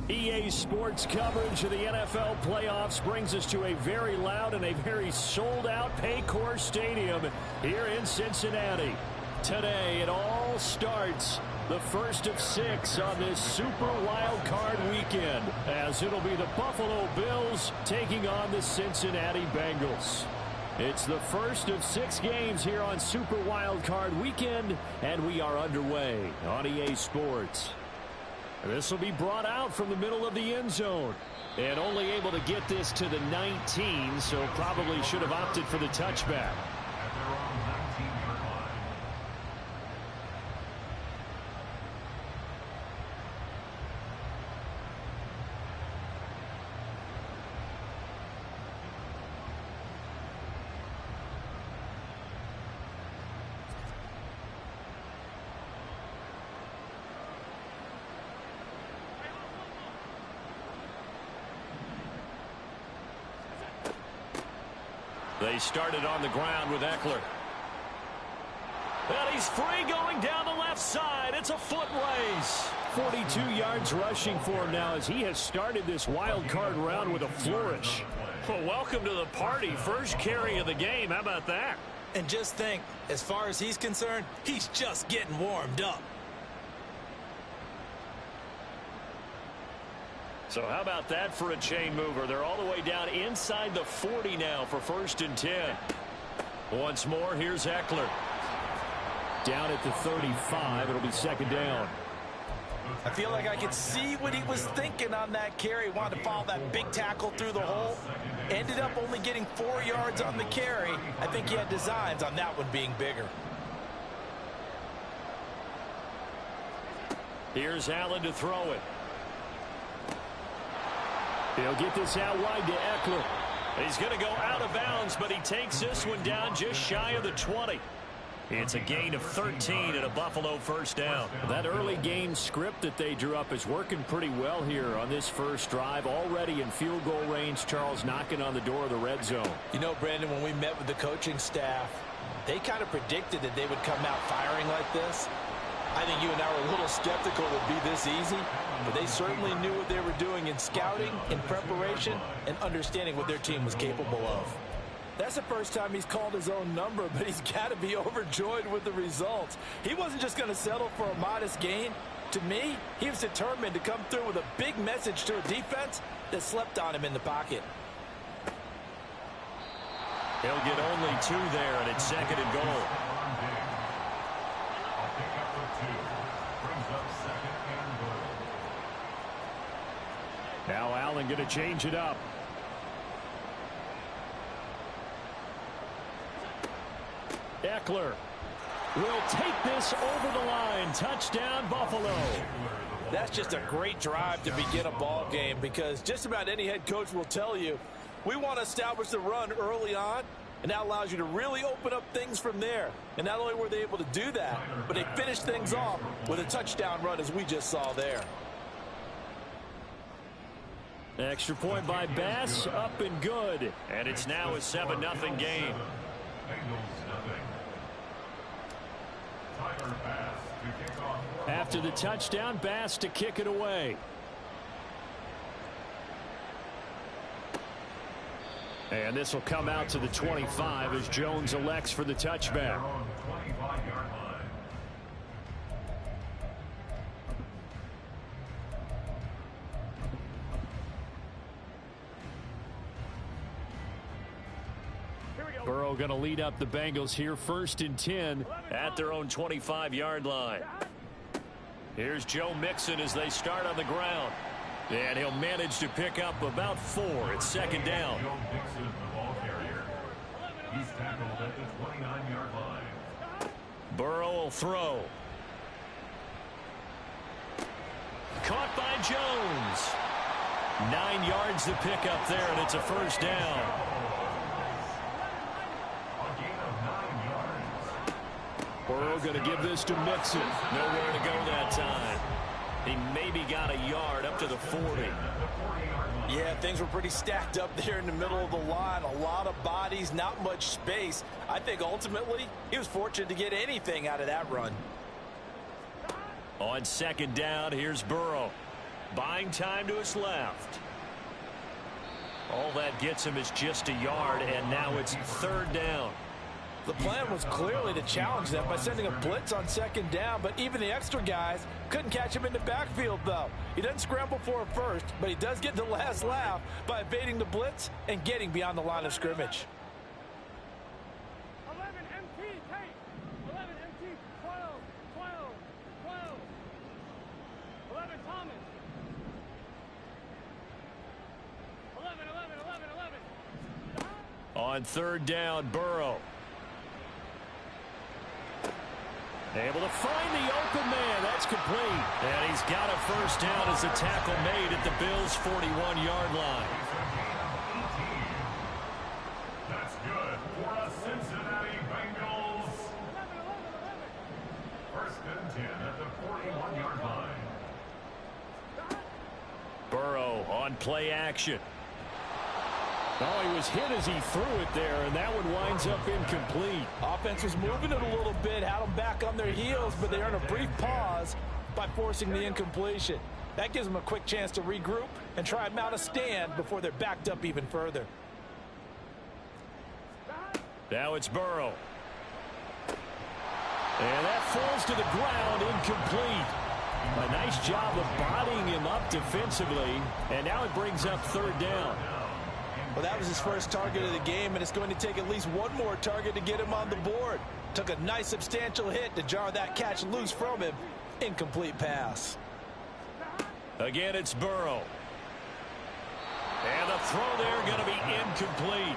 EA Sports coverage of the NFL playoffs brings us to a very loud and a very sold-out Paycor Stadium here in Cincinnati. Today, it all starts, the first of 6 on this Super Wild Card weekend, as it'll be the Buffalo Bills taking on the Cincinnati Bengals. It's the first of 6 games here on Super Wild Card weekend, and we are underway on EA Sports. This will be brought out from the middle of the end zone. And only able to get this to the 19, so probably should have opted for the touchback. They started on the ground with Ekeler. And he's free going down the left side. It's a foot race. 42 yards rushing for him now as he has started this wild card round with a flourish. Well, welcome to the party. First carry of the game. How about that? And just think, as far as he's concerned, he's just getting warmed up. So how about that for a chain mover? They're all the way down inside the 40 now for 1st and 10. Once more, here's Ekeler. Down at the 35, it'll be 2nd down. I feel like I could see what he was thinking on that carry. Wanted to follow that big tackle through the hole. Ended up only getting 4 yards on the carry. I think he had designs on that one being bigger. Here's Allen to throw it. He'll get this out wide to Ekeler. He's going to go out of bounds, but he takes this one down just shy of the 20. It's a gain of 13 and a Buffalo first down. That early game script that they drew up is working pretty well here on this first drive. Already in field goal range, Charles knocking on the door of the red zone. You know, Brandon, when we met with the coaching staff, they kind of predicted that they would come out firing like this. I think you and I were a little skeptical it would be this easy, but they certainly knew what they were doing in scouting, in preparation, and understanding what their team was capable of. That's the first time he's called his own number, but he's got to be overjoyed with the results. He wasn't just going to settle for a modest gain. To me, he was determined to come through with a big message to a defense that slept on him in the pocket. He'll get only 2 there, and it's 2nd and goal. Now Allen going to change it up. Ekeler will take this over the line. Touchdown, Buffalo. That's just a great drive to begin a ball game, because just about any head coach will tell you, we want to establish the run early on, and that allows you to really open up things from there. And not only were they able to do that, but they finished things off with a touchdown run, as we just saw there. Extra point by Bass, up and good. And it's now a 7-0 game. After the touchdown, Bass to kick it away. And this will come out to the 25 as Jones elects for the touchback. Burrow going to lead up the Bengals here, 1st and 10 at their own 25-yard line. Here's Joe Mixon as they start on the ground. And he'll manage to pick up about 4. It's 2nd down. He's tackled at the 29-yard line. Burrow will throw. Caught by Jones. 9 yards to pick up there, and it's a first down. Burrow going to give this to Mixon. Nowhere to go that time. He maybe got a yard up to the 40. Yeah, things were pretty stacked up there in the middle of the line. A lot of bodies, not much space. I think ultimately he was fortunate to get anything out of that run. On 2nd down, here's Burrow. Buying time to his left. All that gets him is just a yard, and now it's third down. The plan was clearly to challenge them by sending a blitz on second down, but even the extra guys couldn't catch him in the backfield, though. He doesn't scramble for it first, but he does get the last laugh by evading the blitz and getting beyond the line of scrimmage. 11 MT, Tate. 11 MT, 12, 12, 12. 11 Thomas. 11, 11, 11, 11. On third down, Burrow. Able to find the open man. That's complete. And he's got a first down as a tackle made at the Bills' 41-yard line. That's good for a Cincinnati Bengals. 1st and 10 at the 41-yard line. Burrow on play action. Oh, he was hit as he threw it there, and that one winds up incomplete. Offense was moving it a little bit, had them back on their heels, but they earned a brief pause by forcing the incompletion. That gives them a quick chance to regroup and try and mount a stand before they're backed up even further. Now it's Burrow. And that falls to the ground, incomplete. A nice job of bodying him up defensively, and now it brings up third down. Well, that was his first target of the game, and it's going to take at least one more target to get him on the board. Took a nice substantial hit to jar that catch loose from him. Incomplete pass. Again, it's Burrow. And the throw there going to be incomplete.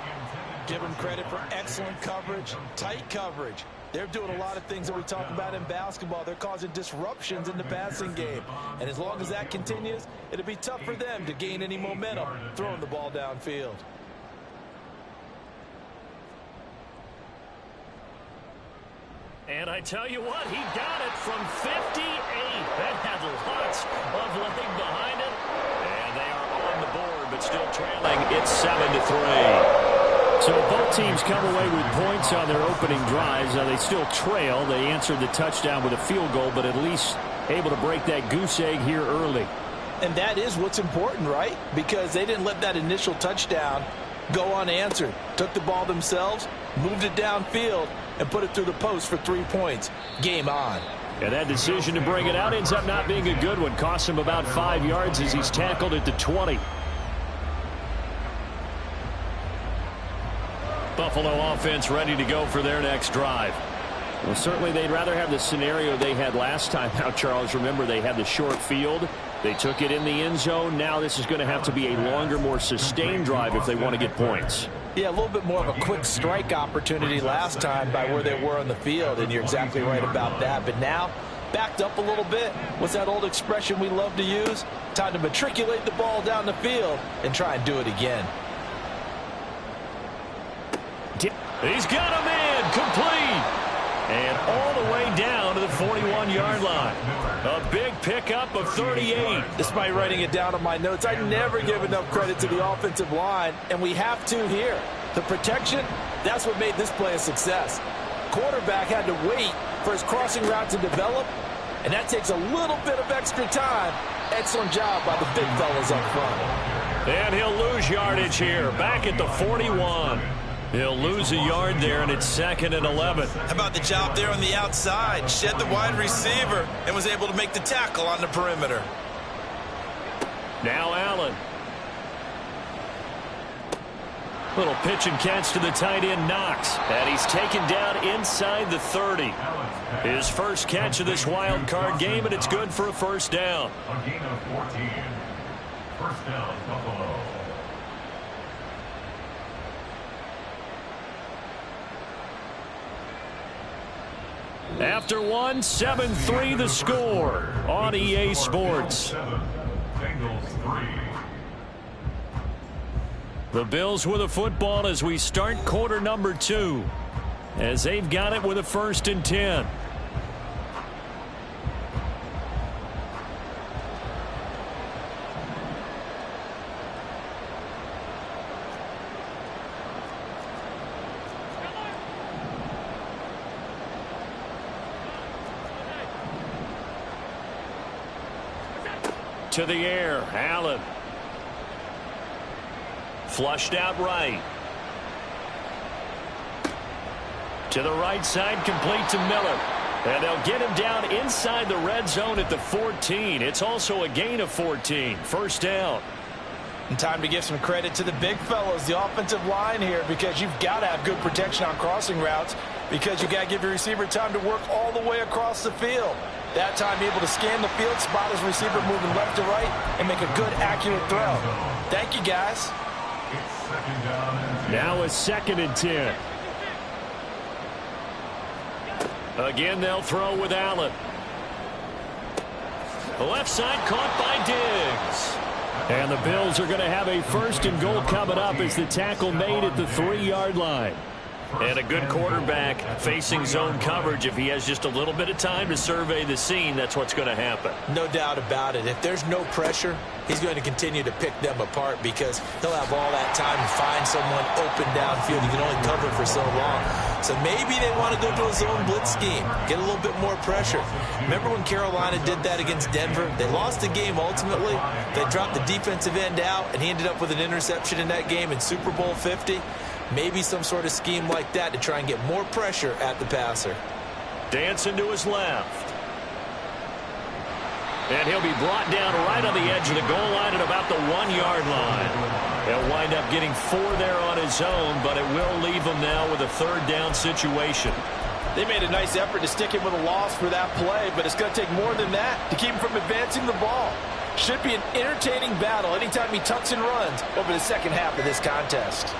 Give him credit for excellent coverage, tight coverage. They're doing a lot of things that we talk about in basketball. They're causing disruptions in the passing game. And as long as that continues, it'll be tough for them to gain any momentum throwing the ball downfield. And I tell you what, he got it from 58. That had lots of leg behind it. And they are on the board, but still trailing. It's 7-3. So both teams come away with points on their opening drives. They still trail. They answered the touchdown with a field goal, but at least able to break that goose egg here early. And that is what's important, right? Because they didn't let that initial touchdown go unanswered. Took the ball themselves, moved it downfield, and put it through the post for 3 points. Game on. And that decision to bring it out ends up not being a good one. Cost him about 5 yards as he's tackled at the 20. Buffalo offense ready to go for their next drive. Well, certainly they'd rather have the scenario they had last time out, Charles. Remember, they had the short field. They took it in the end zone. Now this is going to have to be a longer, more sustained drive if they want to get points. Yeah, a little bit more of a quick strike opportunity last time by where they were on the field, and you're exactly right about that. But now, backed up a little bit. What's that old expression we love to use? Time to matriculate the ball down the field and try and do it again. He's got a man complete. And all the way down to the 41-yard line. A big pickup of 38. Despite writing it down on my notes, I never give enough credit to the offensive line, and we have to here. The protection, that's what made this play a success. Quarterback had to wait for his crossing route to develop, and that takes a little bit of extra time. Excellent job by the big fellas up front. And he'll lose yardage here, back at the 41. He'll lose a yard there, and it's 2nd and 11. How about the job there on the outside? Shed the wide receiver and was able to make the tackle on the perimeter. Now Allen. Little pitch and catch to the tight end, Knox. And he's taken down inside the 30. His first catch of this wild card game, and it's good for a first down. A gain of 14. First down, Buffalo. After one, 7-3 the score on EA Sports. Bengals 3. The Bills with a football as we start quarter number 2. As they've got it with a 1st and 10. to the air. Allen. Flushed out right. To the right side, complete to Miller. And they'll get him down inside the red zone at the 14. It's also a gain of 14. First down. And time to give some credit to the big fellows, the offensive line here, because you've got to have good protection on crossing routes, because you've got to give your receiver time to work all the way across the field. That time able to scan the field, spot his receiver moving left to right, and make a good, accurate throw. Thank you, guys. Now it's 2nd and 10. Again, they'll throw with Allen. The left side caught by Diggs. And the Bills are going to have a 1st and goal coming up as the tackle made at the 3-yard line. And a good quarterback facing zone coverage. If he has just a little bit of time to survey the scene, that's what's going to happen. No doubt about it. If there's no pressure, he's going to continue to pick them apart because he'll have all that time to find someone open downfield. He can only cover for so long. So maybe they want to go to a zone blitz scheme, get a little bit more pressure. Remember when Carolina did that against Denver? They lost the game ultimately. They dropped the defensive end out, and he ended up with an interception in that game in Super Bowl 50. Maybe some sort of scheme like that to try and get more pressure at the passer. Dancing to his left. And he'll be brought down right on the edge of the goal line at about the 1-yard line. He'll wind up getting 4 there on his own, but it will leave him now with a 3rd down situation. They made a nice effort to stick him with a loss for that play, but it's going to take more than that to keep him from advancing the ball. Should be an entertaining battle anytime he tucks and runs over the second half of this contest.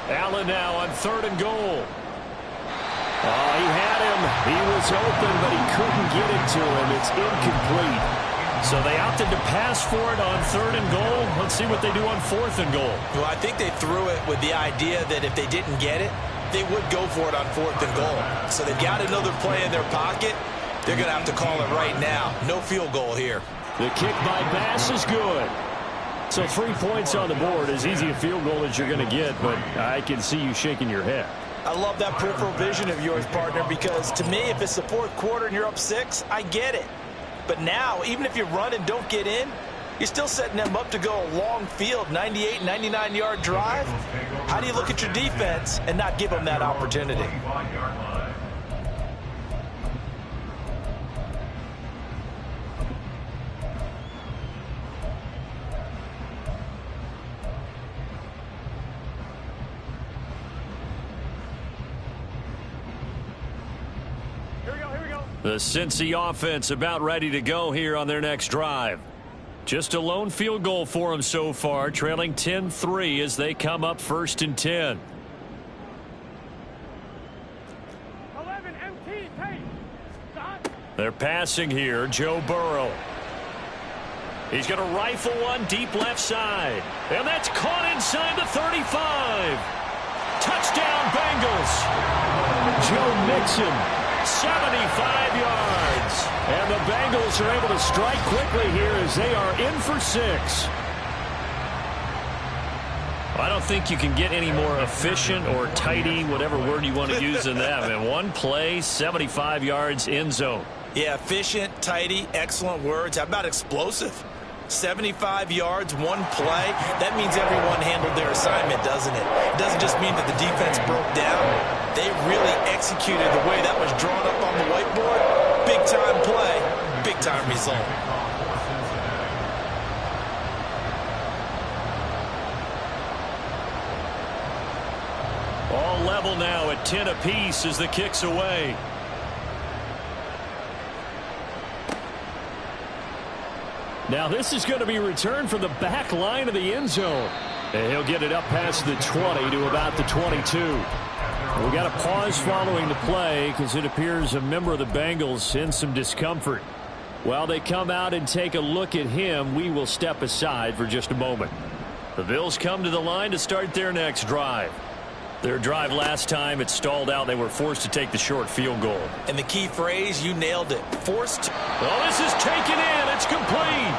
Allen now on 3rd and goal. Oh, he had him. He was open, but he couldn't get it to him. It's incomplete. So they opted to pass for it on 3rd and goal. Let's see what they do on 4th and goal. Well, I think they threw it with the idea that if they didn't get it, they would go for it on 4th and goal. So they've got another play in their pocket. They're going to have to call it right now. No field goal here. The kick by Bass is good. So 3 points on the board, as easy a field goal as you're going to get, but I can see you shaking your head. I love that peripheral vision of yours, partner, because to me, if it's the 4th quarter and you're up 6, I get it. But now, even if you run and don't get in, you're still setting them up to go a long field, 98, 99-yard drive. How do you look at your defense and not give them that opportunity? The Cincy offense about ready to go here on their next drive. Just a lone field goal for them so far, trailing 10-3 as they come up 1st and 10. 11 MT, Tate. Stop. They're passing here. Joe Burrow. He's going to rifle one deep left side. And that's caught inside the 35. Touchdown, Bengals. Joe Mixon. 75 yards. And the Bengals are able to strike quickly here as they are in for 6. I don't think you can get any more efficient or tidy, whatever word you want to use in that. And one play, 75 yards in zone. Yeah, efficient, tidy, excellent words. How about explosive? 75 yards, one play. That means everyone handled their assignment, doesn't it? It doesn't just mean that the defense broke down. They really executed the way that was drawn up on the whiteboard. Big-time play, big-time result. All level now at 10 apiece as the kick's away. Now this is going to be returned from the back line of the end zone. And he'll get it up past the 20 to about the 22. We got a pause following the play because it appears a member of the Bengals in some discomfort. While they come out and take a look at him, we will step aside for just a moment. The Bills come to the line to start their next drive. Their drive last time, it stalled out. They were forced to take the short field goal. And the key phrase, you nailed it. Forced. Well, this is taken in. It's complete.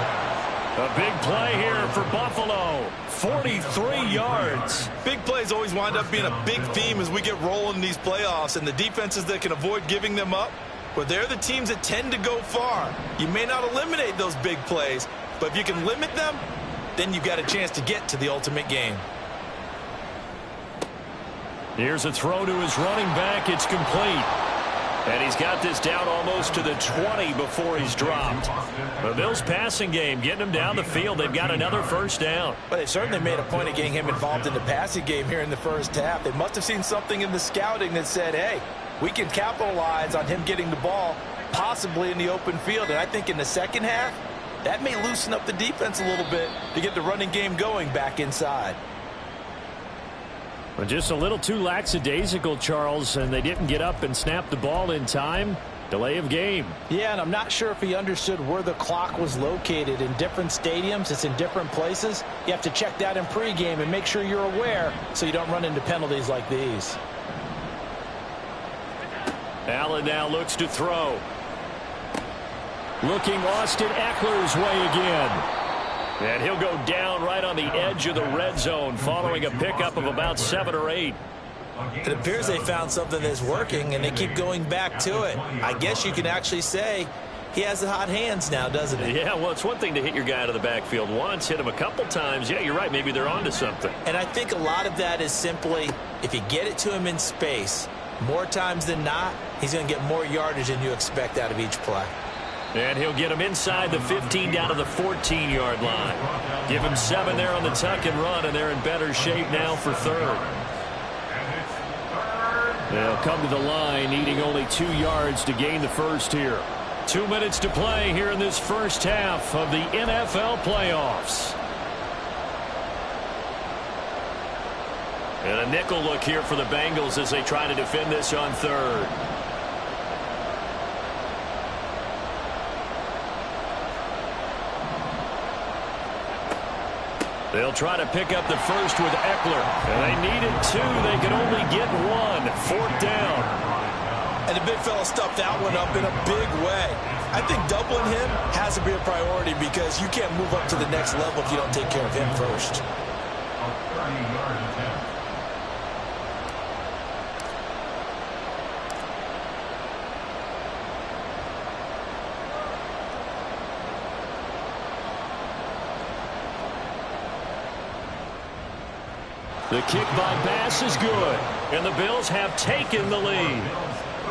A big play here for Buffalo. 43 yards. Big plays always wind up being a big theme as we get rolling in these playoffs. And the defenses that can avoid giving them up, Well, they're the teams that tend to go far. You may not eliminate those big plays, but if you can limit them, then you've got a chance to get to the ultimate game. Here's a throw to his running back. It's complete. And he's got this down almost to the 20 before he's dropped. The Bills' passing game getting him down the field. They've got another first down. But they certainly made a point of getting him involved in the passing game here in the first half. They must have seen something in the scouting that said, hey, we can capitalize on him getting the ball possibly in the open field. And I think in the second half, that may loosen up the defense a little bit to get the running game going back inside. Well, just a little too lackadaisical, Charles, and they didn't get up and snap the ball in time. Delay of game. Yeah, and I'm not sure if he understood where the clock was located. In different stadiums, it's in different places. You have to check that in pregame and make sure you're aware so you don't run into penalties like these. Allen now looks to throw. Looking Austin Eckler's way again. And he'll go down right on the edge of the red zone following a pickup of about 7 or 8. It appears they found something that's working, and they keep going back to it. I guess you can actually say he has the hot hands now, doesn't he? Yeah, well, it's one thing to hit your guy out of the backfield once, hit him a couple times. Yeah, you're right. Maybe they're onto something. And I think a lot of that is simply if you get it to him in space, more times than not, he's going to get more yardage than you expect out of each play. And he'll get him inside the 15 down to the 14-yard line. Give him 7 there on the tuck and run, and they're in better shape now for third. They'll come to the line, needing only 2 yards to gain the first here. 2 minutes to play here in this first half of the NFL playoffs. And a nickel look here for the Bengals as they try to defend this on third. They'll try to pick up the first with Eckler. And they needed 2. They could only get 1. 4th down. And the big fella stuffed that one up in a big way. I think doubling him has to be a priority because you can't move up to the next level if you don't take care of him first. The kick by Bass is good, and the Bills have taken the lead.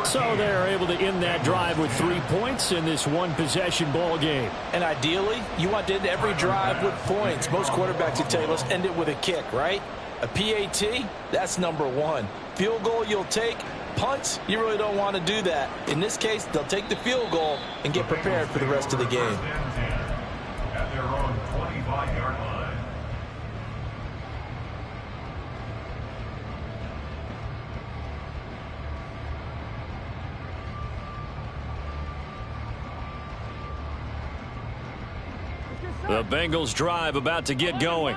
So they're able to end that drive with 3 points in this one-possession ball game. And ideally, you want to end every drive with points. Most quarterbacks would tell you, let's end it with a kick, right? A PAT, that's number 1. Field goal you'll take. Punts, you really don't want to do that. In this case, they'll take the field goal and get prepared for the rest of the game. At their own 25-yard line. The Bengals drive about to get going.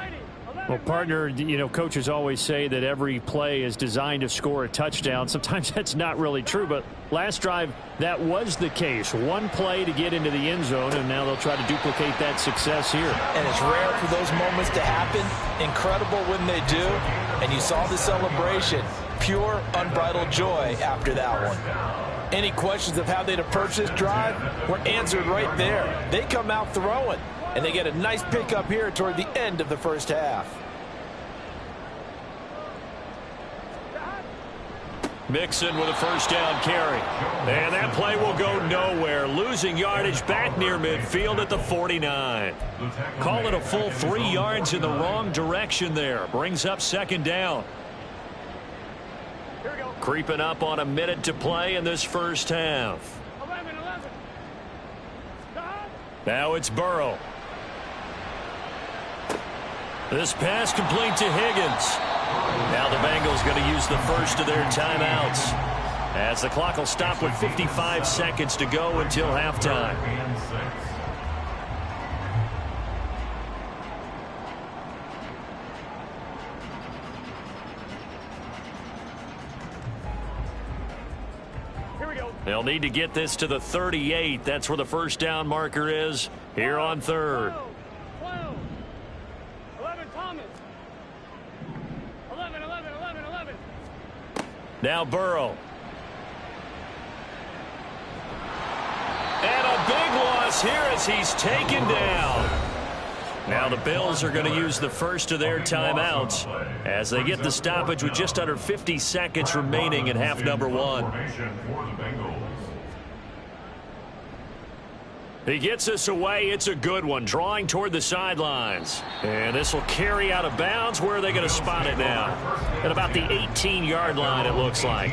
Well, partner, you know, coaches always say that every play is designed to score a touchdown. Sometimes that's not really true, but last drive, that was the case. One play to get into the end zone, and now they'll try to duplicate that success here. And it's rare for those moments to happen. Incredible when they do. And you saw the celebration. Pure, unbridled joy after that one. Any questions of how they'd approach this drive were answered right there. They come out throwing. And they get a nice pickup here toward the end of the first half. Mixon with a first down carry. And that play will go nowhere. Losing yardage back near midfield at the 49. Call it a full 3 yards in the wrong direction there. Brings up second down. Creeping up on a minute to play in this first half. 11. Now it's Burrow. This pass complete to Higgins. Now the Bengals going to use the first of their timeouts, as the clock will stop with 55 seconds to go until halftime. Here we go. They'll need to get this to the 38. That's where the first down marker is here on third. 12. 11, Thomas. 11. Now Burrow. loss here as he's taken down. Now the Bills are going to use the first of their timeouts as they get the stoppage with just under 50 seconds remaining in half number one. He gets us away. It's a good one, drawing toward the sidelines. And this will carry out of bounds. Where are they going to spot it now? At about the 18-yard line, it looks like.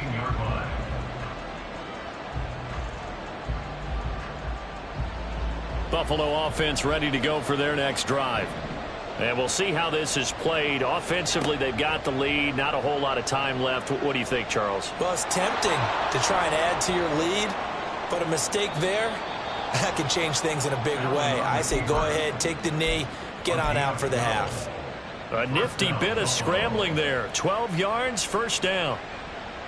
Buffalo offense ready to go for their next drive. And we'll see how this is played. Offensively, they've got the lead. Not a whole lot of time left. What do you think, Charles? Well, it's tempting to try and add to your lead, but a mistake there, that can change things in a big way. I say go ahead, take the knee, get on out for the half. A nifty bit of scrambling there. 12 yards, first down.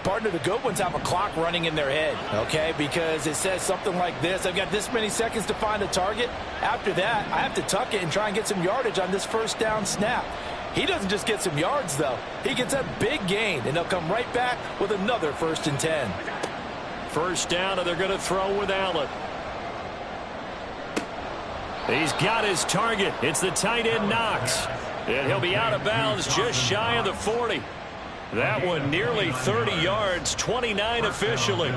Partner, the good ones have a clock running in their head, okay? Because it says something like this. I've got this many seconds to find a target. After that, I have to tuck it and try and get some yardage on this first down snap. He doesn't just get some yards, though. He gets a big gain, and they'll come right back with another 1st and 10. First down, and they're going to throw with Allen. He's got his target. It's the tight end, Knox. And he'll be out of bounds just shy of the 40. That one nearly 30 yards, 29 officially.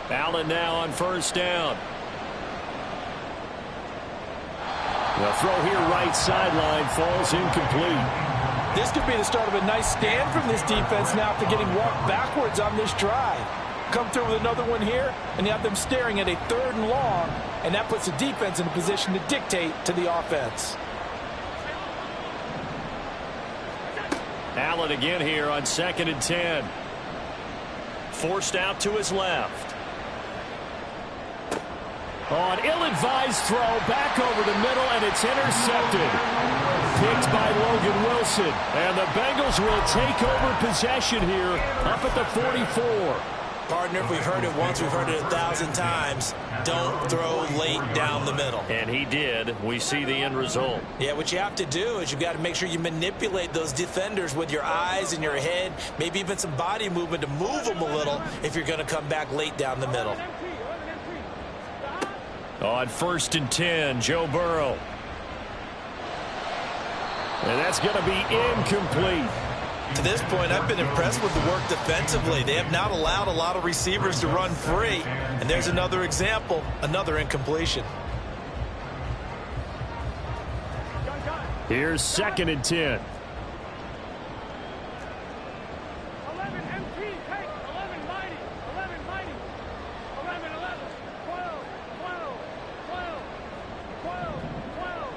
Allen now on first down. The throw here right sideline falls incomplete. This could be the start of a nice stand from this defense now after getting walked backwards on this drive. Come through with another one here, and you have them staring at a 3rd and long, and that puts the defense in a position to dictate to the offense. Allen again here on 2nd and 10. Forced out to his left. Oh, an ill-advised throw back over the middle, and it's intercepted. Picked by Logan Wilson. And the Bengals will take over possession here up at the 44. Partner, if we've heard it once, we've heard it 1,000 times. Don't throw late down the middle. And he did. We see the end result. Yeah, what you have to do is you've got to make sure you manipulate those defenders with your eyes and your head, maybe even some body movement to move them a little if you're going to come back late down the middle. On 1st and 10, Joe Burrow. And that's going to be incomplete. To this point, I've been impressed with the work defensively. They have not allowed a lot of receivers to run free. And there's another example, another incompletion. Here's 2nd and 10. 11 MT, take 11 mighty, 11 mighty, 11, 11, 12, 12, 12, 12, 12,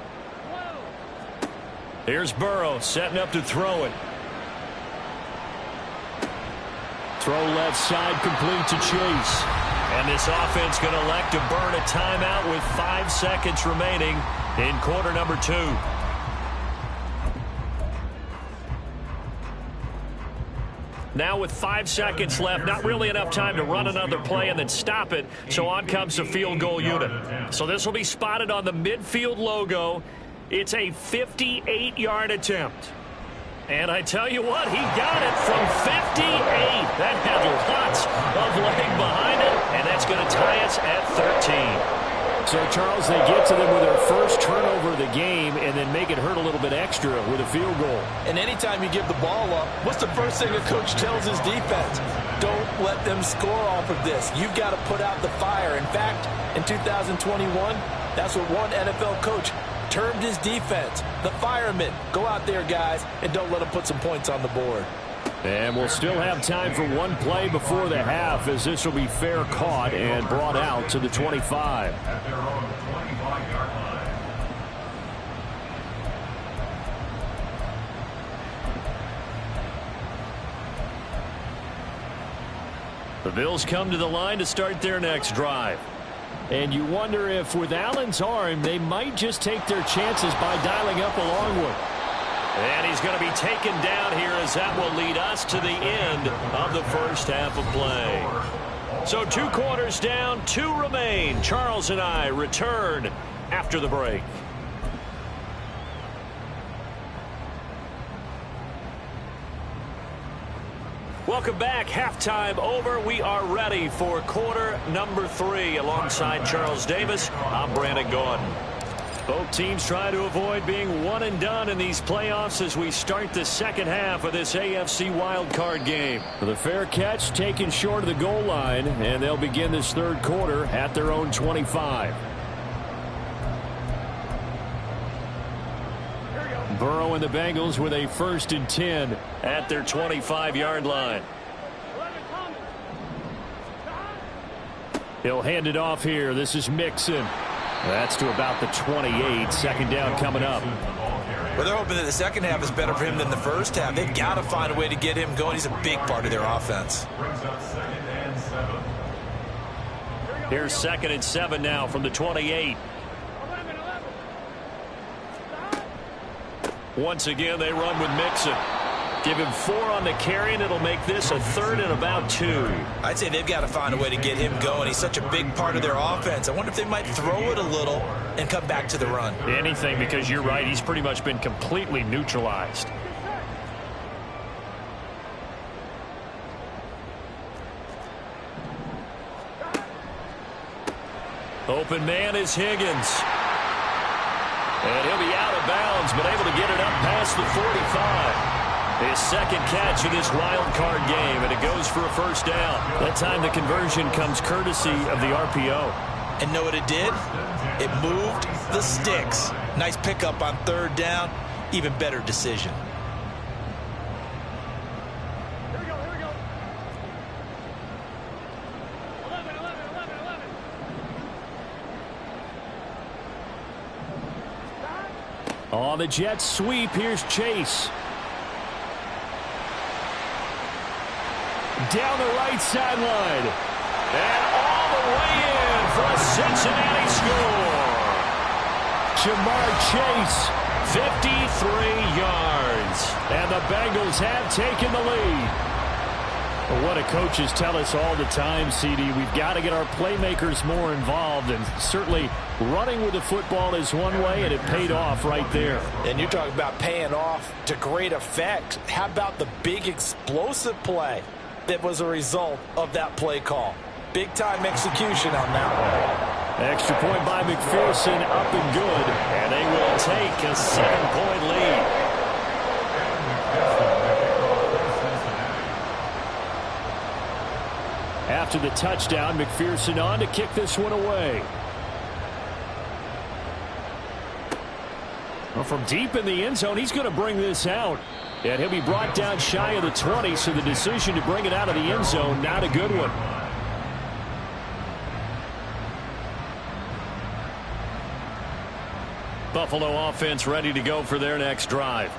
12. Here's Burrow setting up to throw it. Throw left side complete to Chase. And this offense going to elect to burn a timeout with 5 seconds remaining in quarter number 2. Now with 5 seconds left, not really enough time to run another play and then stop it, so on comes the field goal unit. So this will be spotted on the midfield logo. It's a 58-yard attempt. And I tell you what, he got it from 58. That had lots of leg behind it, and that's going to tie us at 13. So, Charles, they get to them with their first turnover of the game and then make it hurt a little bit extra with a field goal. And anytime you give the ball up, what's the first thing a coach tells his defense? Don't let them score off of this. You've got to put out the fire. In fact, in 2021, that's what one NFL coach termed his defense, the firemen. Go out there, guys, and don't let them put some points on the board. And we'll still have time for one play before the half, as this will be fair caught and brought out to the 25. At their own 25-yard line. The Bills come to the line to start their next drive. And you wonder if with Allen's arm, they might just take their chances by dialing up a long one. And he's going to be taken down here as that will lead us to the end of the first half of play. So 2 quarters down, 2 remain. Charles and I return after the break. Welcome Welcome back. Halftime over. We are ready for quarter number 3. Alongside Charles Davis, I'm Brandon Gaudin. Both teams try to avoid being one and done in these playoffs as we start the second half of this AFC wildcard game. The fair catch taken short of the goal line, and they'll begin this third quarter at their own 25. Burrow and the Bengals with a 1st and 10 at their 25-yard line. He'll hand it off here. This is Mixon. That's to about the 28. Second down coming up. Well, they're hoping that the second half is better for him than the first half. They've got to find a way to get him going. He's a big part of their offense. Here's 2nd and 7 now from the 28. Once again, they run with Mixon. Give him 4 on the carry, and it'll make this a 3rd and about 2. I'd say they've got to find a way to get him going. He's such a big part of their offense. I wonder if they might throw it a little and come back to the run. Anything, because you're right. He's pretty much been completely neutralized. Open man is Higgins. And he'll be out of bounds, but able to get it up past the 45. His second catch in this wild card game, and it goes for a 1st down. That time the conversion comes courtesy of the RPO. And know what it did? It moved the sticks. Nice pickup on 3rd down. Even better decision. Here we go, here we go. 11, 11, 11, 11. On the Jets sweep, here's Chase. Down the right sideline. And all the way in for a Cincinnati score. Jamar Chase, 53 yards. And the Bengals have taken the lead. Well, what do coaches tell us all the time, CD? We've got to get our playmakers more involved, and certainly running with the football is one way, and it paid off right there. And you're talking about paying off to great effect. How about the big explosive play that was a result of that play call? Big-time execution on that one. Extra point by McPherson, up and good, and they will take a 7-point lead. After the touchdown, McPherson on to kick this one away. Well, from deep in the end zone, he's going to bring this out. And he'll be brought down shy of the 20, so the decision to bring it out of the end zone, not a good one. Buffalo offense ready to go for their next drive.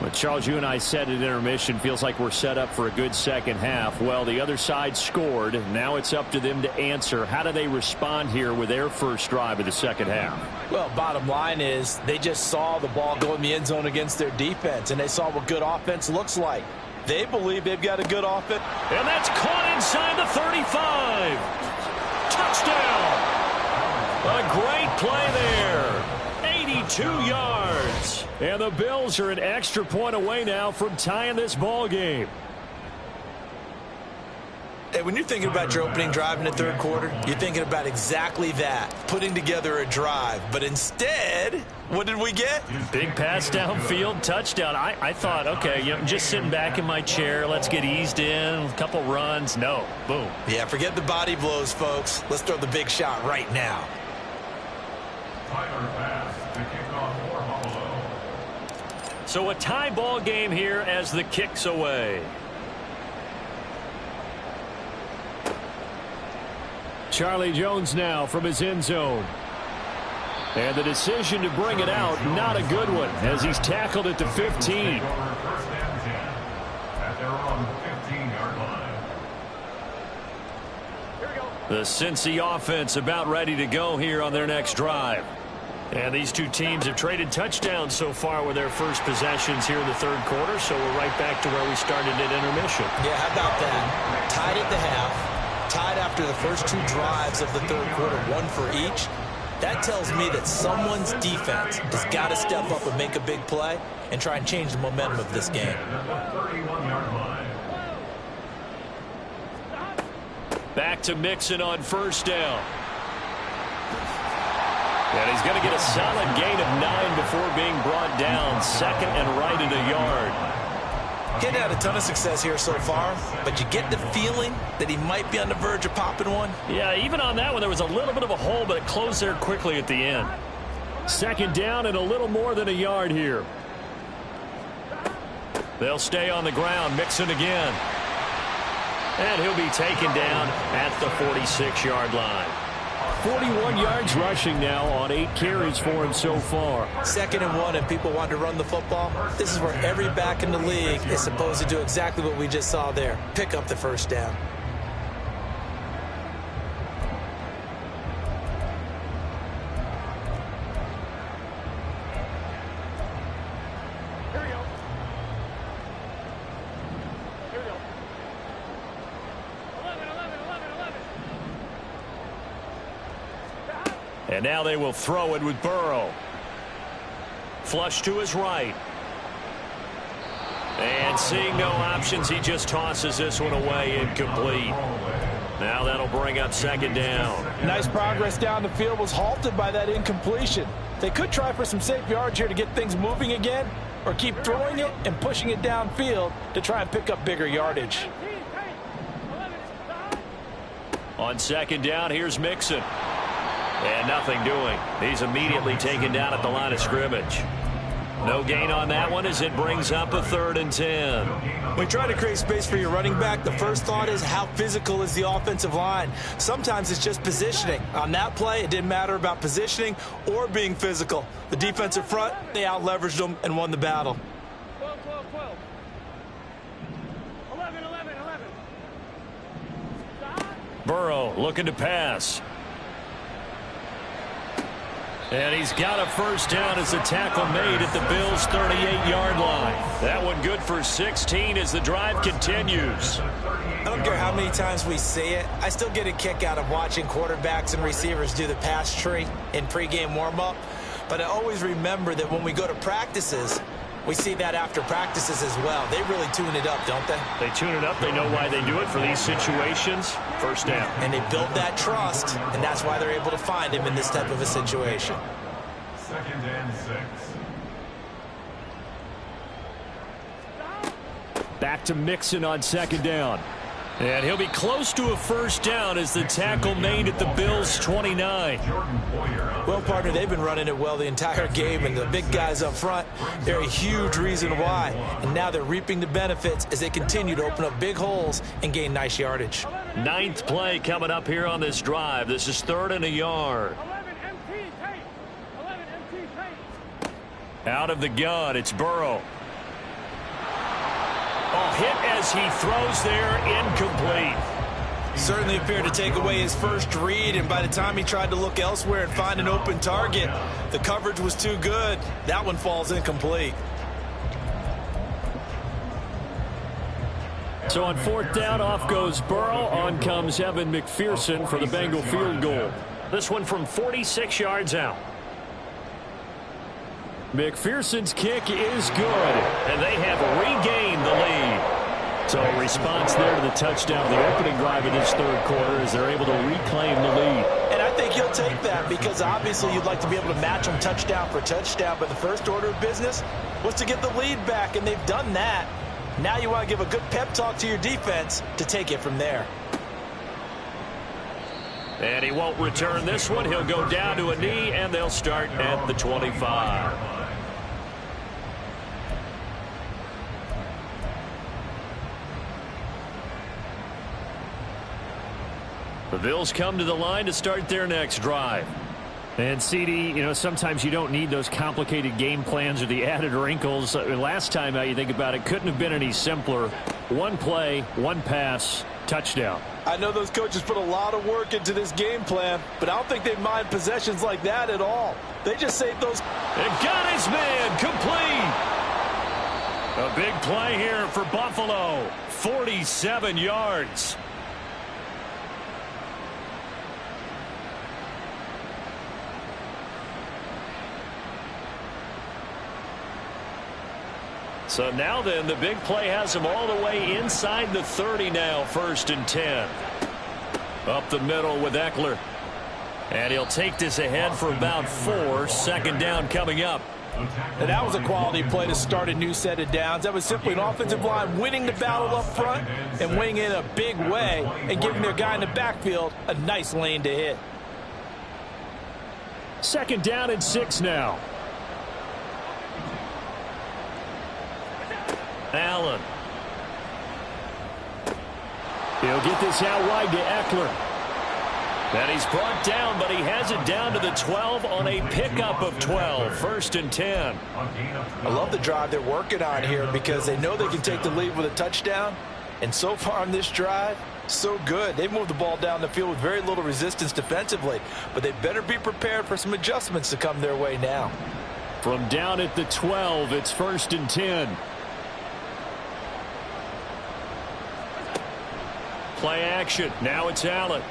But Charles, you and I said at intermission, feels like we're set up for a good second half. Well, the other side scored. Now it's up to them to answer. How do they respond here with their first drive of the second half? Well, bottom line is they just saw the ball go in the end zone against their defense, and they saw what good offense looks like. They believe they've got a good offense. And that's caught inside the 35. Touchdown. A great play there. 82 yards. And the Bills are an extra point away now from tying this ball game. Hey, when you're thinking about your opening drive in the third quarter, you're thinking about exactly that, putting together a drive. But instead, what did we get? Big pass downfield, touchdown. I thought, okay, just sitting back in my chair, let's get eased in, a couple runs. No, boom. Yeah, forget the body blows, folks. Let's throw the big shot right now. Tyler pass to kick off for Buffalo. So a tie ball game here as the kick's away. Charlie Jones now from his end zone. And the decision to bring it out, not a good one, as he's tackled at the 15. First and 10 at their own 15-yard line. Here we go. The Cincy offense about ready to go here on their next drive. And these two teams have traded touchdowns so far with their first possessions here in the third quarter, so we're right back to where we started at intermission. Yeah, how about that? Tied at the half, tied after the first two drives of the third quarter, one for each. That tells me that someone's defense has got to step up and make a big play and try and change the momentum of this game. At the 31-yard line. Back to Mixon on first down. And he's going to get a solid gain of 9 before being brought down. Second and right at a yard. Getting had a ton of success here so far, but you get the feeling that he might be on the verge of popping one. Yeah, even on that one, there was a little bit of a hole, but it closed there quickly at the end. Second down and a little more than a yard here. They'll stay on the ground. Mixon again. And he'll be taken down at the 46-yard line. 41 yards rushing now on 8 carries for him so far. 2nd and 1, and people want to run the football. This is where every back in the league is supposed to do exactly what we just saw there. Pick up the first down. Here we go. Here we go. 11, 11, 11, 11. And now they will throw it with Burrow. Flush to his right. And seeing no options, he just tosses this one away, incomplete. Now that'll bring up 2nd down. Nice progress down the field, was halted by that incompletion. They could try for some safe yards here to get things moving again, or keep throwing it and pushing it downfield to try and pick up bigger yardage. 11 is On 2nd down, here's Mixon. And nothing doing. He's immediately taken down at the line of scrimmage. No gain on that one as it brings up a 3rd and 10. When you try to create space for your running back, the first thought is how physical is the offensive line. Sometimes it's just positioning. On that play, it didn't matter about positioning or being physical. The defensive front, they out-leveraged them and won the battle. 12, 12, 12. 11, 11, 11. Burrow looking to pass. And he's got a first down as the tackle made at the Bills' 38-yard line. That one good for 16 as the drive continues. I don't care how many times we see it. I still get a kick out of watching quarterbacks and receivers do the pass tree in pregame warm-up. But I always remember that when we go to practices, we see that after practices as well. They really tune it up, don't they? They tune it up. They know why they do it for these situations. First down. And they build that trust, and that's why they're able to find him in this type of a situation. 2nd and 6. Back to Mixon on 2nd down. And he'll be close to a first down as the tackle made at the Bills' 29. Well, partner, they've been running it well the entire game, and the big guys up front, they're a huge reason why. And now they're reaping the benefits as they continue to open up big holes and gain nice yardage. 9th play coming up here on this drive. This is 3rd and a yard. 11 MT tape. 11 MT tape. Out of the gun, it's Burrow. Oh, hit as he throws there, incomplete. Certainly appeared to take away his first read, and by the time he tried to look elsewhere and find an open target, the coverage was too good. That one falls incomplete. So on 4th down, off goes Burrow. On comes Evan McPherson for the Bengal field goal. This one from 46 yards out. McPherson's kick is good, and they have regained the lead. So a response there to the touchdown, the opening drive of this 3rd quarter, as they're able to reclaim the lead. And I think you'll take that because obviously you'd like to be able to match them touchdown for touchdown, but the first order of business was to get the lead back, and they've done that. Now you want to give a good pep talk to your defense to take it from there. And he won't return this one. He'll go down to a knee, and they'll start at the 25. The Bills come to the line to start their next drive. And CD, you know, sometimes you don't need those complicated game plans or the added wrinkles. Last time out, you think about it, couldn't have been any simpler. One play, one pass, touchdown. I know those coaches put a lot of work into this game plan, but I don't think they mind possessions like that at all. They just save those. And got his man, complete. A big play here for Buffalo. 47 yards. So now then, the big play has him all the way inside the 30 now, 1st and 10. Up the middle with Eckler. And he'll take this ahead for about 4. Second down coming up. And that was a quality play to start a new set of downs. That was simply an offensive line winning the battle up front and winning in a big way and giving their guy in the backfield a nice lane to hit. Second down and 6 now. Allen. He'll get this out wide to Eckler. And he's brought down, but he has it down to the 12 on a pickup of 12. First and 10. I love the drive they're working on here because they know they can take the lead with a touchdown. And so far on this drive, so good. They've moved the ball down the field with very little resistance defensively. But they better be prepared for some adjustments to come their way now. From down at the 12, it's first and 10. Play action. Now it's Allen.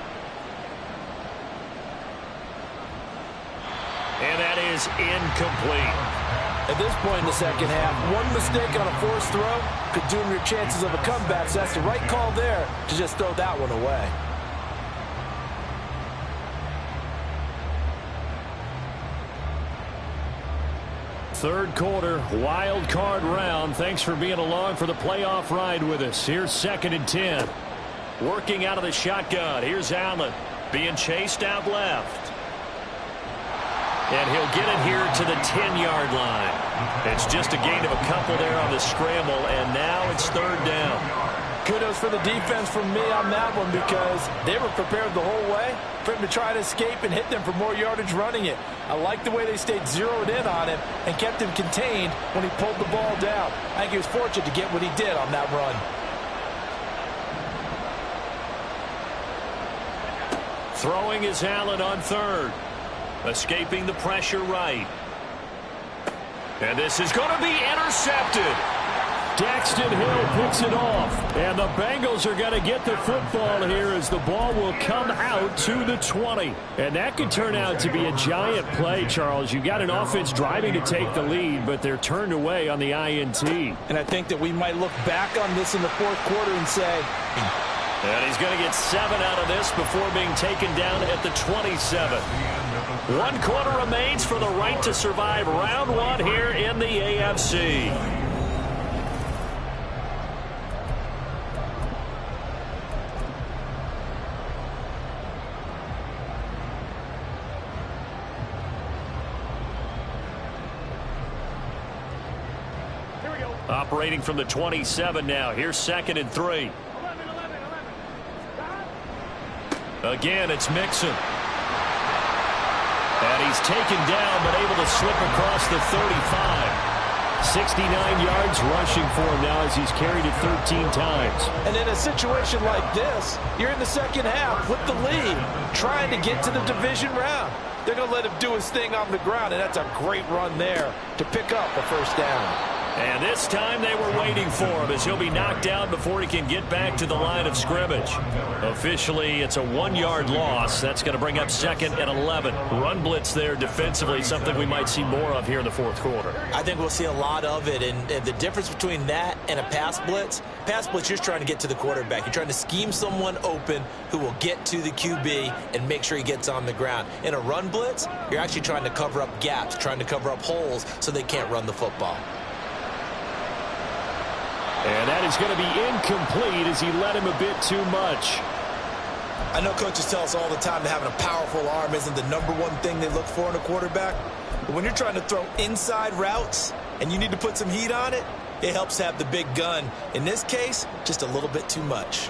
And that is incomplete. At this point in the second half, one mistake on a forced throw could doom your chances of a comeback. So that's the right call there to just throw that one away. Third quarter, wild card round. Thanks for being along for the playoff ride with us. Here's second and 10. Working out of the shotgun. Here's Allen being chased out left. And he'll get it here to the 10-yard line. It's just a gain of a couple there on the scramble, and now it's third down. Kudos for the defense from me on that one because they were prepared the whole way for him to try to escape and hit them for more yardage running it. I like the way they stayed zeroed in on him and kept him contained when he pulled the ball down. I think he was fortunate to get what he did on that run. Throwing is Allen on third. Escaping the pressure right. And this is going to be intercepted. Daxton Hill picks it off. And the Bengals are going to get the football here as the ball will come out to the 20. And that could turn out to be a giant play, Charles. You've got an offense driving to take the lead, but they're turned away on the INT. And I think that we might look back on this in the fourth quarter and say... And he's going to get 7 out of this before being taken down at the 27. 1 quarter remains for the right to survive round 1 here in the AFC. Here we go. Operating from the 27 now. Here's second and 3. 11. Again, it's Mixon. And he's taken down, but able to slip across the 35. 69 yards rushing for him now as he's carried it 13 times. And in a situation like this, you're in the second half with the lead, trying to get to the division round. They're going to let him do his thing on the ground, and that's a great run there to pick up a first down. And this time they were waiting for him as he'll be knocked down before he can get back to the line of scrimmage. Officially, it's a 1-yard loss. That's going to bring up second and 11. Run blitz there defensively, something we might see more of here in the fourth quarter. I think we'll see a lot of it, and the difference between that and a pass blitz, you're just trying to get to the quarterback. You're trying to scheme someone open who will get to the QB and make sure he gets on the ground. In a run blitz, you're actually trying to cover up gaps, trying to cover up holes so they can't run the football. And that is going to be incomplete as he led him a bit too much. I know coaches tell us all the time that having a powerful arm isn't the #1 thing they look for in a quarterback. But when you're trying to throw inside routes and you need to put some heat on it, it helps have the big gun. In this case, just a little bit too much.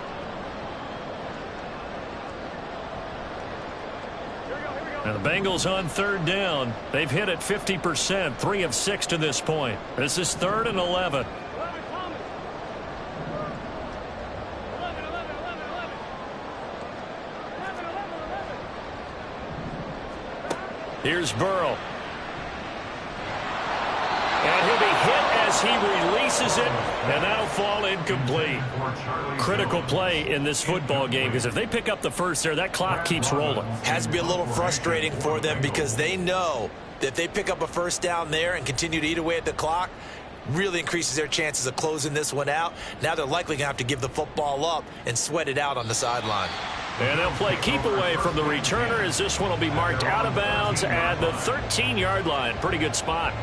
And the Bengals on third down. They've hit it 50%, 3 of 6 to this point. This is third and 11. Here's Burrow. And he'll be hit as he releases it, and that'll fall incomplete. Critical play in this football game, because if they pick up the first there, that clock keeps rolling. Has to be a little frustrating for them because they know that if they pick up a first down there and continue to eat away at the clock, really increases their chances of closing this one out. Now they're likely going to have to give the football up and sweat it out on the sideline. And they'll play keep away from the returner as this one will be marked out of bounds at the 13-yard line. Pretty good spot.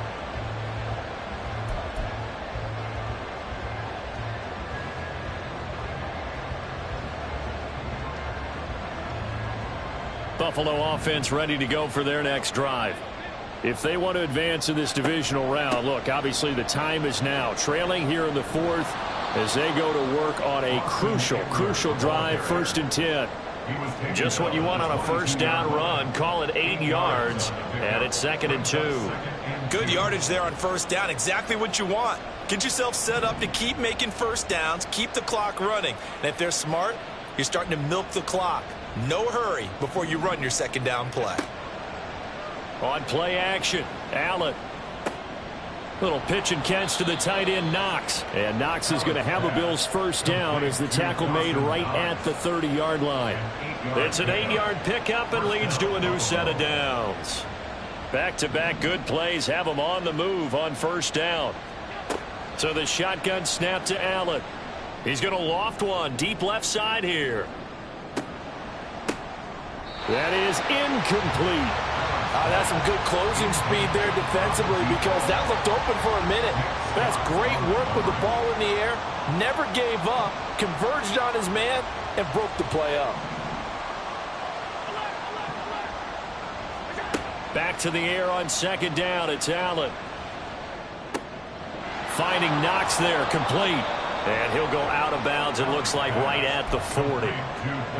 Buffalo offense ready to go for their next drive. If they want to advance in this divisional round, look, obviously the time is now. Trailing here in the fourth as they go to work on a crucial drive, 1st and 10. Just what you want on a first down run. Call it 8 yards, and it's 2nd and 2. Good yardage there on first down. Exactly what you want. Get yourself set up to keep making first downs, keep the clock running. And if they're smart, you're starting to milk the clock. No hurry before you run your second down play. On play action, Allen. Little pitch and catch to the tight end, Knox. And Knox is going to have a Bills first down as the tackle made right at the 30-yard line. It's an 8-yard pickup and leads to a new set of downs. Back-to-back good plays have them on the move on first down. So the shotgun snap to Allen. He's going to loft one deep left side here. That is incomplete. That's some good closing speed there defensively because that looked open for a minute. That's great work with the ball in the air. Never gave up, converged on his man, and broke the play up. Back to the air on second down. It's Allen. Finding Knox there, complete. And he'll go out of bounds, it looks like, right at the 40.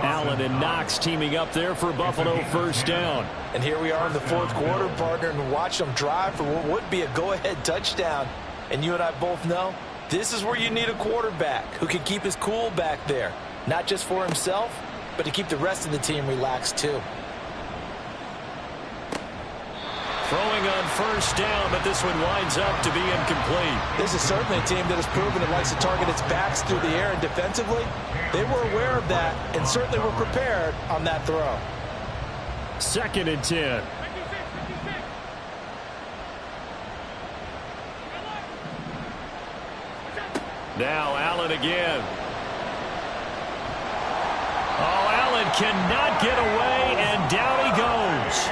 Allen and Knox teaming up there for Buffalo first down. And here we are in the fourth quarter, partner, and watch them drive for what would be a go-ahead touchdown. And you and I both know this is where you need a quarterback who can keep his cool back there. Not just for himself, but to keep the rest of the team relaxed too. Throwing on first down, but this one winds up to be incomplete. This is certainly a team that has proven it likes to target its backs through the air, and defensively, they were aware of that and certainly were prepared on that throw. 2nd and 10. Now Allen again. Oh, Allen cannot get away, and down he goes.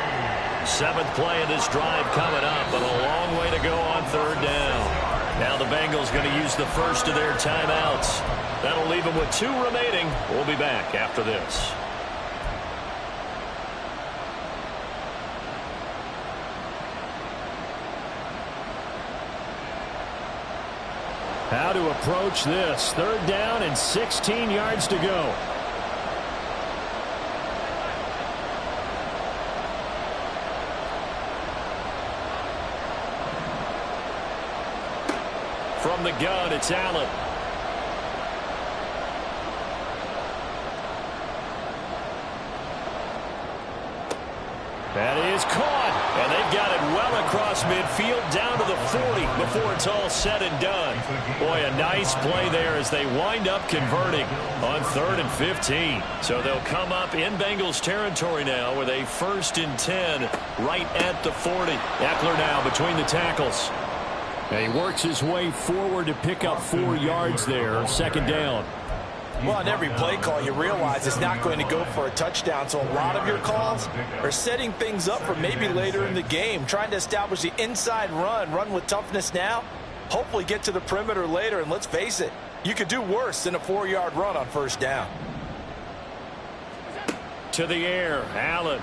7th play of this drive coming up, but a long way to go on third down. Now the Bengals going to use the first of their timeouts. That'll leave them with 2 remaining. We'll be back after this. How to approach this. 3rd down and 16 yards to go. From the gun, it's Allen. That is caught, and they've got it well across midfield down to the 40 before it's all said and done. Boy, a nice play there as they wind up converting on 3rd and 15. So they'll come up in Bengals territory now with a 1st and 10 right at the 40. Eckler now between the tackles. And he works his way forward to pick up 4 yards there, 2nd down. Well, on every play call, you realize it's not going to go for a touchdown. So a lot of your calls are setting things up for maybe later in the game, trying to establish the inside run with toughness now, hopefully get to the perimeter later. And let's face it, you could do worse than a 4-yard run on first down. To the air, Allen.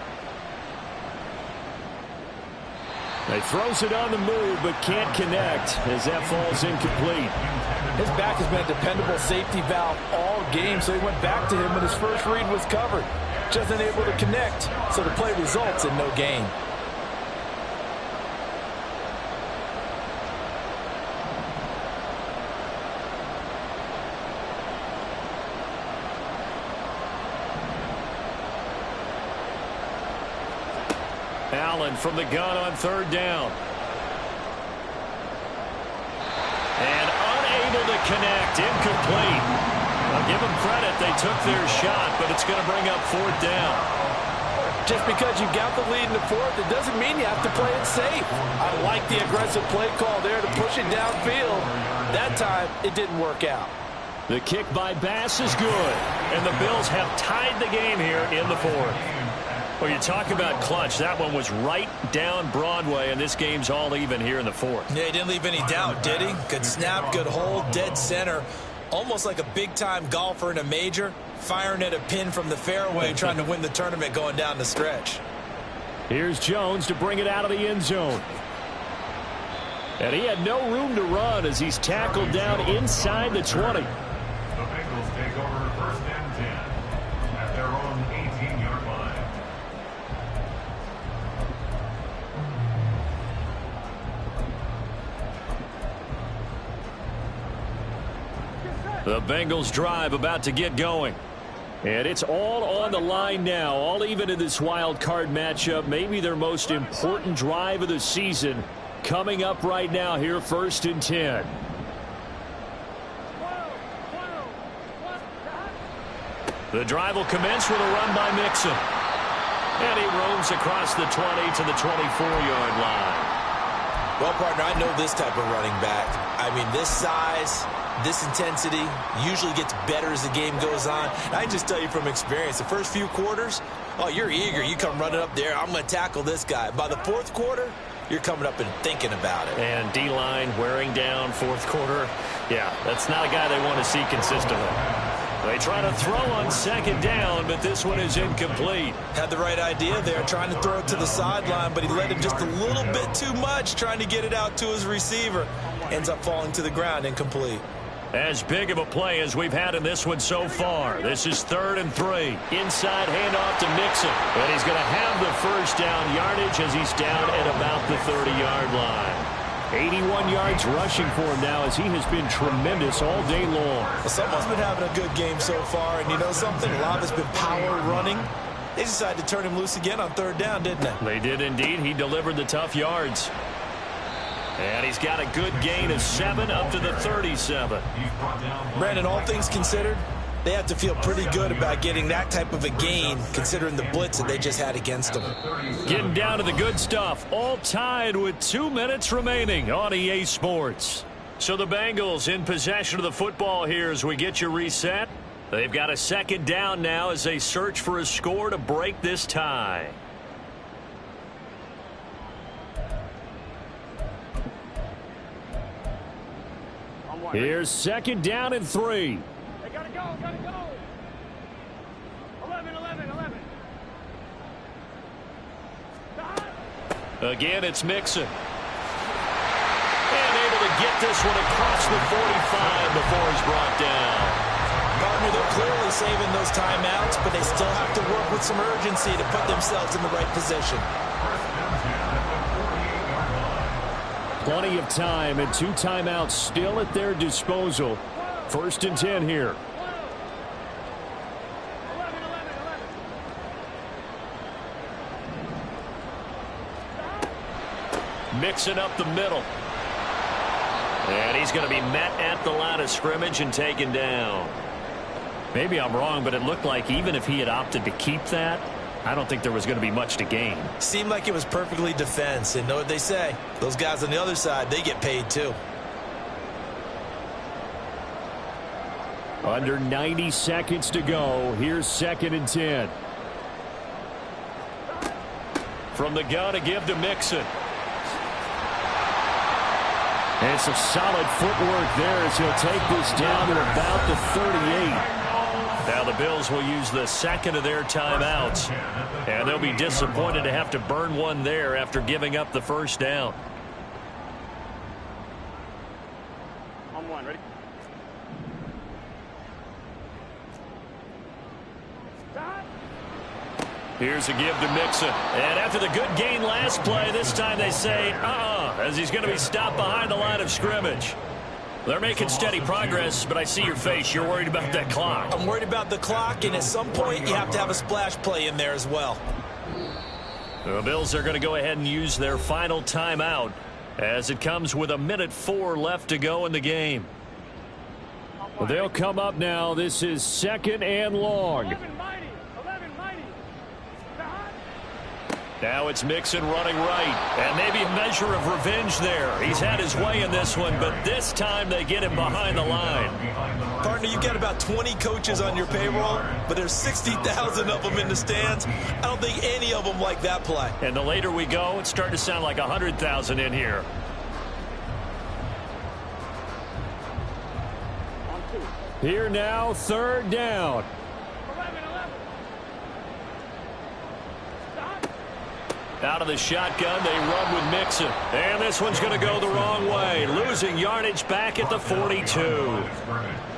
He throws it on the move, but can't connect as that falls incomplete. His back has been a dependable safety valve all game, so he went back to him when his first read was covered. Just unable to connect, so the play results in no gain. Allen from the gun on 3rd down. And unable to connect, incomplete. I'll give them credit, they took their shot, but it's going to bring up 4th down. Just because you got the lead in the 4th, it doesn't mean you have to play it safe. I like the aggressive play call there to push it downfield. That time, it didn't work out. The kick by Bass is good. And the Bills have tied the game here in the fourth. Well, you talk about clutch. That one was right down Broadway, and this game's all even here in the fourth. Yeah, he didn't leave any doubt, did he? Good snap, good hold, dead center. Almost like a big-time golfer in a major, firing at a pin from the fairway, trying to win the tournament going down the stretch. Here's Jones to bring it out of the end zone. And he had no room to run as he's tackled down inside the 20. The Bengals take over 1st and 10 at their own 18-yard line. The Bengals drive about to get going. And it's all on the line now, all even in this wild card matchup. Maybe their most important drive of the season coming up right now here, 1st and 10. The drive will commence with a run by Mixon. And he roams across the 20 to the 24-yard line. Well, partner, I know this type of running back. I mean, this size, this intensity usually gets better as the game goes on. And I just tell you from experience, the first few quarters, oh, you're eager. You come running up there, I'm going to tackle this guy. By the fourth quarter, you're coming up and thinking about it. And D-line wearing down fourth quarter. Yeah, that's not a guy they want to see consistently. They try to throw on 2nd down, but this one is incomplete. Had the right idea there, trying to throw it to the sideline, but he let him just a little bit too much, trying to get it out to his receiver. Ends up falling to the ground, incomplete. As big of a play as we've had in this one so far. This is 3rd and 3. Inside handoff to Mixon. And he's going to have the first down yardage as he's down at about the 30-yard line. 81 yards rushing for him now as he has been tremendous all day long. Well, someone's been having a good game so far, and you know something? A lot of it's been power running. They decided to turn him loose again on 3rd down, didn't they? They did indeed. He delivered the tough yards. And he's got a good gain of 7 up to the 37. Brandon, all things considered, they have to feel pretty good about getting that type of a gain considering the blitz that they just had against them. Getting down to the good stuff. All tied with 2 minutes remaining on EA Sports. So the Bengals in possession of the football here as we get you reset. They've got a 2nd down now as they search for a score to break this tie. Here's 2nd down and 3. They gotta go, gotta go. 11. Again, it's Mixon. And able to get this one across the 45 before he's brought down. Gardner, they're clearly saving those timeouts, but they still have to work with some urgency to put themselves in the right position. Plenty of time and 2 timeouts still at their disposal. 1st and 10 here. 11. Mixing up the middle. And he's going to be met at the line of scrimmage and taken down. Maybe I'm wrong, but it looked like even if he had opted to keep that, I don't think there was going to be much to gain. Seemed like it was perfectly defense. And know what they say? Those guys on the other side, they get paid too. Under 90 seconds to go. Here's 2nd and 10. From the gun to give to Mixon. And some solid footwork there as he'll take this down to about the 38. Now the Bills will use the 2nd of their timeouts. And they'll be disappointed to have to burn one there after giving up the 1st down. On 1, ready? Here's a give to Mixon. And after the good gain last play, this time they say, as he's going to be stopped behind the line of scrimmage. They're making steady progress, but I see your face. You're worried about that clock. I'm worried about the clock, and at some point you have to have a splash play in there as well. The Bills are going to go ahead and use their final timeout as it comes with 1:04 left to go in the game. They'll come up now. This is 2nd and long. 11 mighty. Now it's Mixon running right. And maybe a measure of revenge there. He's had his way in this one, but this time they get him behind the line. Partner, you've got about 20 coaches on your payroll, but there's 60,000 of them in the stands. I don't think any of them like that play. And the later we go, it's starting to sound like 100,000 in here. Here now, third down. 11. Stop. Out of the shotgun, they run with Mixon. And this one's going to go the wrong way, losing yardage back at the 42.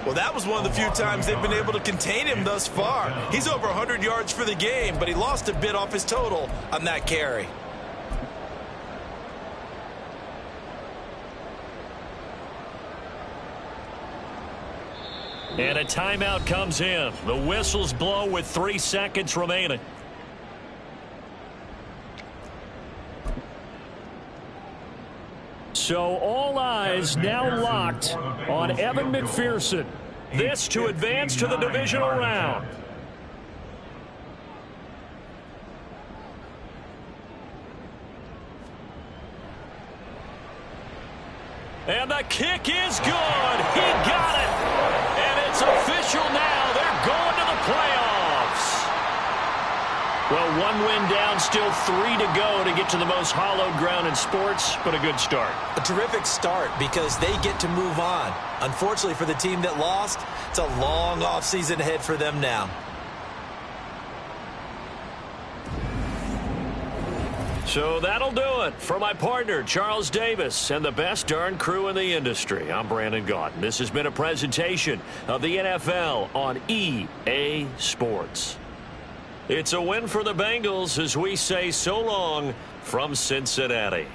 Well, that was one of the few times they've been able to contain him thus far. He's over 100 yards for the game, but he lost a bit off his total on that carry. And a timeout comes in. The whistles blow with 3 seconds remaining. So all eyes now locked on Evan McPherson. This to advance to the divisional round. And the kick is good. He got it. And it's official now. They're going to the playoffs. Well, 1 win down, still 3 to go to get to the most hallowed ground in sports, but a good start. A terrific start because they get to move on. Unfortunately for the team that lost, it's a long offseason ahead for them now. So that'll do it for my partner, Charles Davis, and the best darn crew in the industry. I'm Brandon Gaudin. This has been a presentation of the NFL on EA Sports. It's a win for the Bengals as we say so long from Cincinnati.